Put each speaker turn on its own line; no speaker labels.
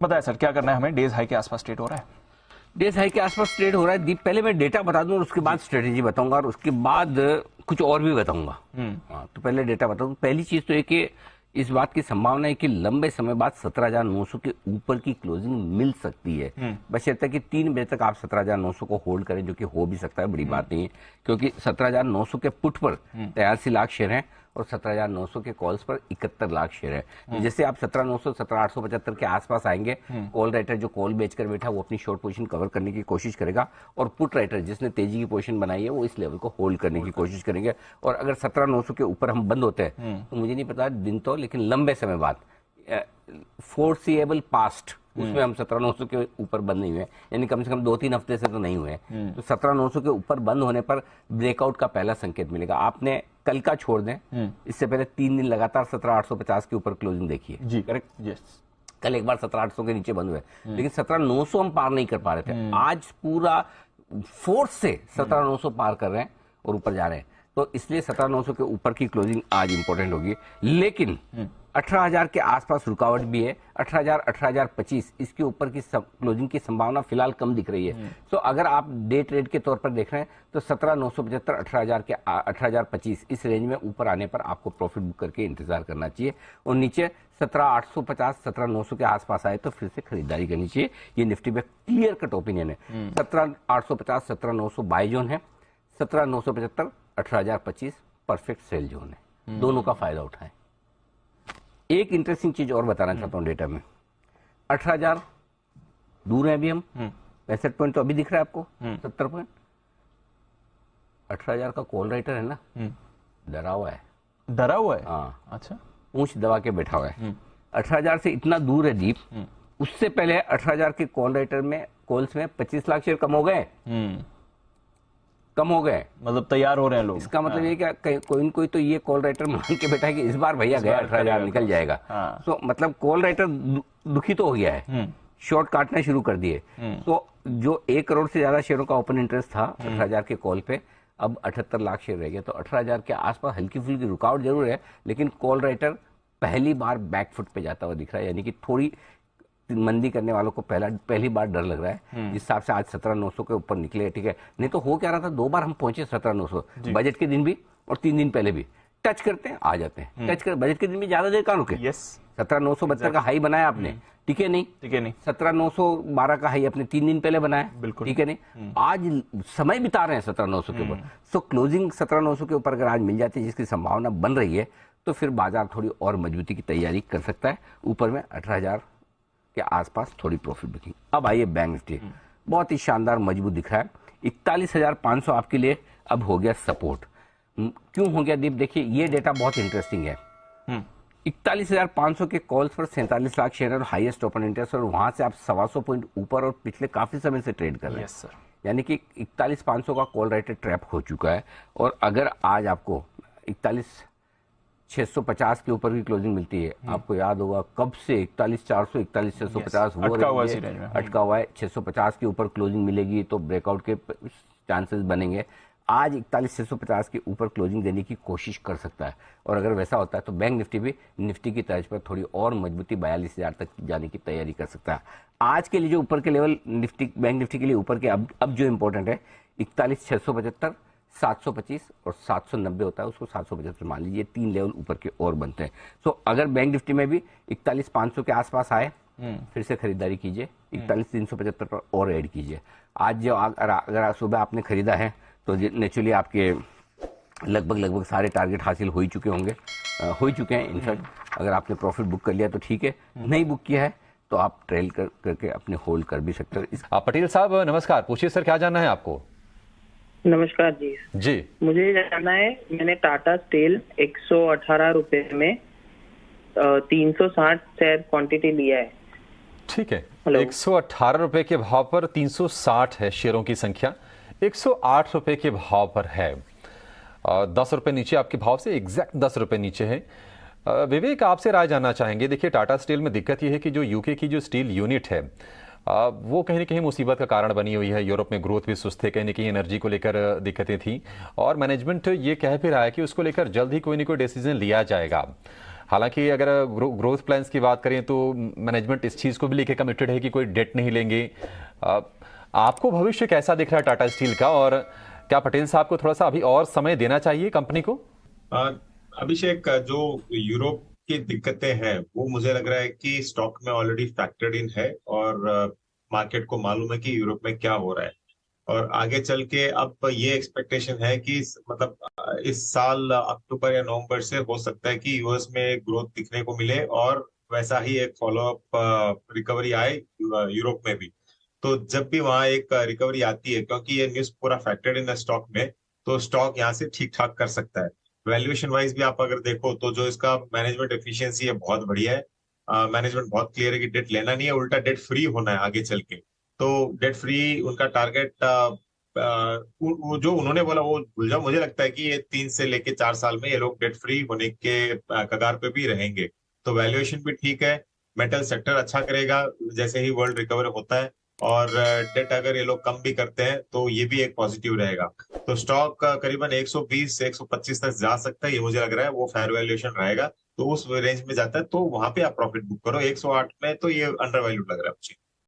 बताया सर, क्या करना है हमें? डेज हाई के आसपास ट्रेड हो रहा है।
डेज हाई के आसपास ट्रेड हो रहा है दीप। पहले मैं डेटा बता दूं और उसके बाद स्ट्रेटेजी बताऊंगा और उसके बाद कुछ और भी बताऊंगा। हाँ, तो पहले डेटा बताऊं। पहली चीज तो ये कि इस बात की संभावना है कि लंबे समय बाद 17,900 के ऊपर की क्लोजिंग मिल सकती है, बशर्ते कि 3 बजे तक आप 17,900 को होल्ड करें, जो कि हो भी सकता है, बड़ी बात नहीं है, क्योंकि 17,900 के पुट पर 83 लाख शेयर हैं और 17,900 के कॉल्स पर 71 लाख शेयर है। जैसे आप 17,900 17,875 के आसपास आएंगे, कॉल राइटर जो कॉल बेचकर बैठा वो अपनी शॉर्ट पोजीशन कवर करने की कोशिश करेगा और पुट राइटर जिसने तेजी की पोजीशन बनाई है वो इस लेवल को होल्ड करने की कोशिश करेंगे। और अगर 17,900 के ऊपर हम बंद होते हैं तो मुझे नहीं पता दिन तो, लेकिन लंबे समय बाद फोरसीएबल पास्ट उसमें हम 17,900 के ऊपर बंद नहीं हुए, यानी कम से कम 2-3 हफ्ते से तो नहीं हुए। तो 17,900 के ऊपर बंद होने पर ब्रेकआउट का पहला संकेत मिलेगा। आपने कल का छोड़ दें, इससे पहले 3 दिन लगातार 17,850 के ऊपर क्लोजिंग देखी है
जी,
करेक्ट।
यस।
कल एक बार 17,800 के नीचे बंद हुए, लेकिन 17,900 हम पार नहीं कर पा रहे थे। आज पूरा फोर्स से 17,900 पार कर रहे हैं और ऊपर जा रहे हैं, तो इसलिए 17,900 के ऊपर की क्लोजिंग आज इंपॉर्टेंट होगी। लेकिन 18,000 के आसपास रुकावट भी है। 18,000 18,025 इसके ऊपर की क्लोजिंग की संभावना फिलहाल कम दिख रही है। तो अगर आप डे ट्रेड के तौर पर देख रहे हैं तो 17,975 18,000 के 18,025 इस रेंज में ऊपर आने पर आपको प्रॉफिट बुक करके इंतजार करना चाहिए और नीचे 17,850 17,900 के आसपास आए तो फिर से खरीदारी करनी चाहिए। ये निफ्टी में क्लियर कट ओपिनियन है। 17,850 17,900 बाय जोन है, 17,975 18,025 परफेक्ट सेल जोन है। दोनों का फायदा उठाएं। एक इंटरेस्टिंग चीज और बताना चाहता हूं डेटा में। 18,000 दूर है अभी हम, 65 पॉइंट तो अभी दिख रहा है आपको, 70 पॉइंट। 18,000 का कॉल राइटर है ना, डरा हुआ है।
डरा हुआ है?
हाँ,
अच्छा,
पूंछ दबा के बैठा हुआ है। 18,000 से इतना दूर है दीप। उससे पहले 18,000 के कॉल राइटर में कॉल्स में 25 लाख शेयर कम हो गए, कम हो गए,
मतलब तैयार हो रहे हैं लोग।
इसका मतलब ये क्या कोई न कोई तो ये कॉल राइटर मान के बैठा है कि इस बार भैया गया 18,000 निकल जाएगा। तो मतलब कॉल राइटर दुखी तो हो गया है, शॉर्ट काटना शुरू कर दिए। तो जो 1 करोड़ से ज्यादा शेयरों का ओपन इंटरेस्ट था 18,000 के कॉल पे, अब 78 लाख शेयर रह गए। तो 18,000 के आसपास हल्की फुल्की रुकावट जरूर है, लेकिन कॉल राइटर पहली बार बैकफुट पे जाता हुआ दिख रहा है, यानी कि थोड़ी मंदी करने वालों को पहली बार डर लग रहा है। जिस हिसाब से आज 17,900 के ऊपर निकले, ठीक है, नहीं तो हो क्या रहा था, 2 बार हम पहुंचे 17,900 बजट के दिन भी और 3 दिन पहले भी। टच करते हैं आ जाते हैं, टच कर बजट के दिन भी ज्यादा देर कहाँ रुके। 17,972 का हाई बनाया आपने, ठीक है नहीं, 17,912 का हाई अपने 3 दिन पहले बनाया, ठीक है नहीं। आज समय बिता रहे हैं 17,900 के ऊपर। सो क्लोजिंग 17,900 के ऊपर अगर आज मिल जाती है, जिसकी संभावना बन रही है, तो फिर बाजार थोड़ी और मजबूती की तैयारी कर सकता है। ऊपर में 18,000 के आसपास थोड़ी प्रॉफिट बुकिंग। अब आइए बैंक निफ्टी, बहुत ही शानदार मजबूत दिख रहा है। 41,500 आपके लिए अब हो गया सपोर्ट। क्यों हो गया दीप? देखिए ये डेटा बहुत इंटरेस्टिंग है। 41,500 के कॉल्स पर 47 लाख शेयर और हाईएस्ट ओपन इंटरेस्ट, और वहां से आप 125 पॉइंट ऊपर और पिछले काफी समय से ट्रेड कर रहे हैं।
Yes sir.
यानी कि 41,500 का कॉल राइटर ट्रैप हो चुका है। और अगर आज आपको 41,650 के ऊपर की क्लोजिंग मिलती है, आपको याद होगा कब से 41,400 41,650 वो अटका हुआ है। 650 के ऊपर क्लोजिंग मिलेगी तो ब्रेकआउट के चांसेस बनेंगे। आज 41,650 के ऊपर क्लोजिंग देने की कोशिश कर सकता है, और अगर वैसा होता है तो बैंक निफ्टी भी निफ्टी की तर्ज पर थोड़ी और मजबूती 42,000 तक जाने की तैयारी कर सकता है। आज के लिए जो ऊपर के लेवल निफ्टी बैंक निफ्टी के लिए ऊपर के अब जो इंपॉर्टेंट है 41,675 725 और 790 होता है, उसको 775 मान लीजिए। 3 लेवल ऊपर के और बनते हैं। सो अगर बैंक निफ्टी में भी 41,500 के आसपास आए, फिर से खरीदारी कीजिए। 41,375 पर और ऐड कीजिए। आज जो अगर सुबह आपने खरीदा है तो नेचुरली आपके लगभग सारे टारगेट हासिल हो ही चुके होंगे, हो ही चुके हैं। इनफैक्ट अगर आपने प्रॉफिट बुक कर लिया तो ठीक है, नहीं बुक किया है तो आप ट्रेल करके अपने होल्ड कर भी सकते हो।
पटेल साहब नमस्कार, पूछिए सर, क्या जानना है आपको?
नमस्कार जी।
जी,
मुझे जानना है, मैंने टाटा स्टील 118 रुपए में 360 शेयर क्वांटिटी लिया है।
ठीक है, 118 रुपए के भाव पर 360 है शेयरों की संख्या, 108 रुपए के भाव पर है। 10 रुपए नीचे आपके भाव से, एग्जैक्ट 10 रुपए नीचे है। विवेक, आपसे राय जानना चाहेंगे। देखिए टाटा स्टील में दिक्कत यह है कि जो यूके की जो स्टील यूनिट है वो कहीं ना कहीं मुसीबत का कारण बनी हुई है। यूरोप में ग्रोथ भी सुस्त है, कहीं ना कहीं एनर्जी को लेकर दिक्कतें थी, और मैनेजमेंट ये कह भी रहा है कि उसको लेकर जल्द ही कोई ना कोई डिसीजन लिया जाएगा। हालांकि अगर ग्रोथ प्लान्स की बात करें तो मैनेजमेंट इस चीज़ को भी लेके कमिटेड है कि कोई डेट नहीं लेंगे। आपको भविष्य कैसा दिख रहा है टाटा स्टील का, और क्या पटेल साहब को थोड़ा सा अभी और समय देना चाहिए कंपनी को?
अभिषेक, जो यूरोप की दिक्कतें हैं वो मुझे लग रहा है कि स्टॉक में ऑलरेडी फैक्टर्ड इन है, और मार्केट को मालूम है कि यूरोप में क्या हो रहा है। और आगे चल के अब ये एक्सपेक्टेशन है कि मतलब इस साल अक्टूबर या नवंबर से हो सकता है कि यूएस में ग्रोथ दिखने को मिले, और वैसा ही एक फॉलो अप रिकवरी आए यूरोप में भी। तो जब भी वहां एक रिकवरी आती है, क्योंकि ये न्यूज पूरा फैक्टर्ड इन है स्टॉक में, तो स्टॉक यहाँ से ठीक ठाक कर सकता है। वैल्यूएशन वाइज भी आप अगर देखो तो जो इसका मैनेजमेंट एफिशिएंसी है बहुत बढ़िया है। मैनेजमेंट बहुत क्लियर है कि डेट लेना नहीं है, उल्टा डेट फ्री होना है आगे चल के। तो डेट फ्री उनका टारगेट वो जो उन्होंने बोला वो भूल जाओ। मुझे लगता है कि ये 3 से लेके 4 साल में ये लोग डेट फ्री होने के कगार पे भी रहेंगे। तो वैल्यूएशन भी ठीक है, मेटल सेक्टर अच्छा करेगा जैसे ही वर्ल्ड रिकवर होता है, और डेट अगर ये लोग कम भी करते हैं तो ये भी एक पॉजिटिव रहेगा। तो स्टॉक करीबन 120 से 125 तक जा सकता है, ये मुझे लग रहा है। वो फेयर वैल्यूएशन रहेगा, तो उस रेंज में जाता है तो वहां पे आप प्रॉफिट बुक करो। 108 में तो ये अंडर वैल्यूड लग रहा है मुझे।